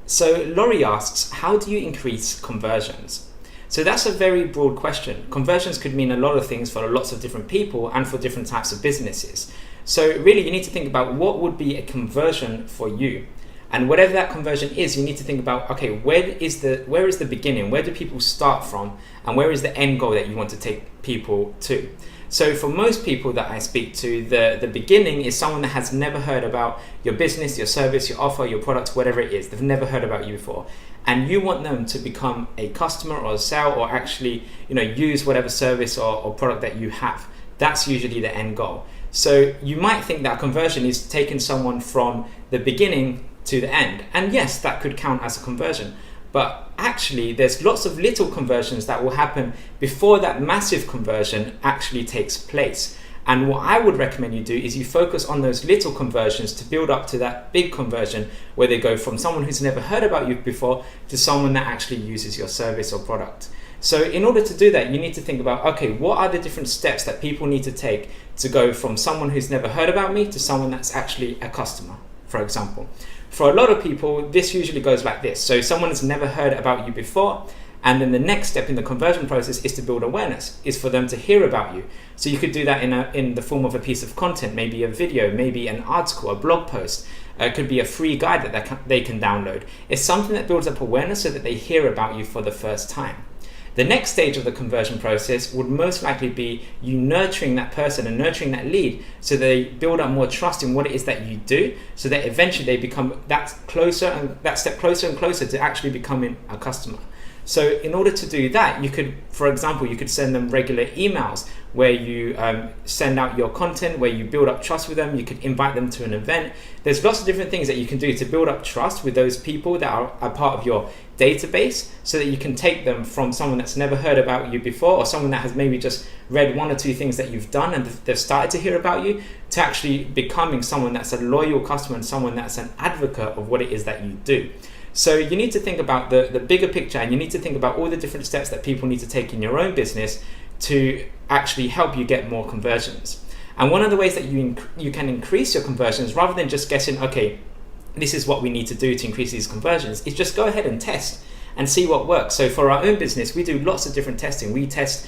So Laurie asks, how do you increase conversions? So that's a very broad question. Conversions could mean a lot of things for lots of different people and for different types of businesses. So really you need to think about what would be a conversion for you. And whatever that conversion is, you need to think about, okay, where is the beginning? Where do people start from? And where is the end goal that you want to take people to? So for most people that I speak to, the beginning is someone that has never heard about your business, your service, your offer, your product, whatever it is. They've never heard about you before. And you want them to become a customer or a sale or actually, use whatever service or product that you have. That's usually the end goal. So you might think that conversion is taking someone from the beginning to the end. And yes, that could count as a conversion. But actually, there's lots of little conversions that will happen before that massive conversion actually takes place. And what I would recommend you do is you focus on those little conversions to build up to that big conversion where they go from someone who's never heard about you before to someone that actually uses your service or product. So in order to do that, you need to think about, okay, what are the different steps that people need to take to go from someone who's never heard about me to someone that's actually a customer, for example. For a lot of people, this usually goes like this. So someone has never heard about you before, and then the next step in the conversion process is to build awareness, is for them to hear about you. So you could do that in the form of a piece of content, maybe a video, maybe an article, a blog post. It could be a free guide that they can download. It's something that builds up awareness so that they hear about you for the first time. The next stage of the conversion process would most likely be you nurturing that person and nurturing that lead so they build up more trust in what it is that you do, so that eventually they become that step closer and closer to actually becoming a customer. So in order to do that, you could, for example, you could send them regular emails where you send out your content, where you build up trust with them. You could invite them to an event. There's lots of different things that you can do to build up trust with those people that are part of your database, so that you can take them from someone that's never heard about you before, or someone that has maybe just read one or two things that you've done and they've started to hear about you, to actually becoming someone that's a loyal customer and someone that's an advocate of what it is that you do. So you need to think about the bigger picture, and you need to think about all the different steps that people need to take in your own business to actually help you get more conversions. And one of the ways that you can increase your conversions, rather than just guessing, okay, this is what we need to do to increase these conversions, is just go ahead and test and see what works. So for our own business, we do lots of different testing. We test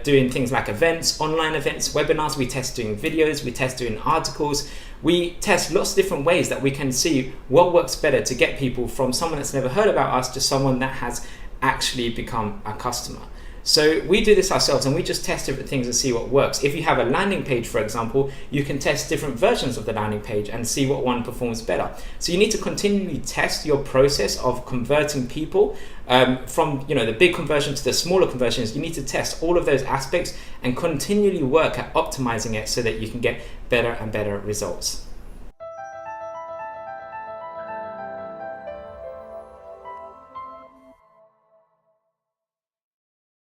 doing things like events, online events, webinars. We test doing videos. We test doing articles. We test lots of different ways that we can see what works better to get people from someone that's never heard about us to someone that has actually become a customer. So we do this ourselves, and we just test different things and see what works. If you have a landing page, for example, you can test different versions of the landing page and see what one performs better. So you need to continually test your process of converting people from the big conversion to the smaller conversions. You need to test all of those aspects and continually work at optimizing it so that you can get better and better results.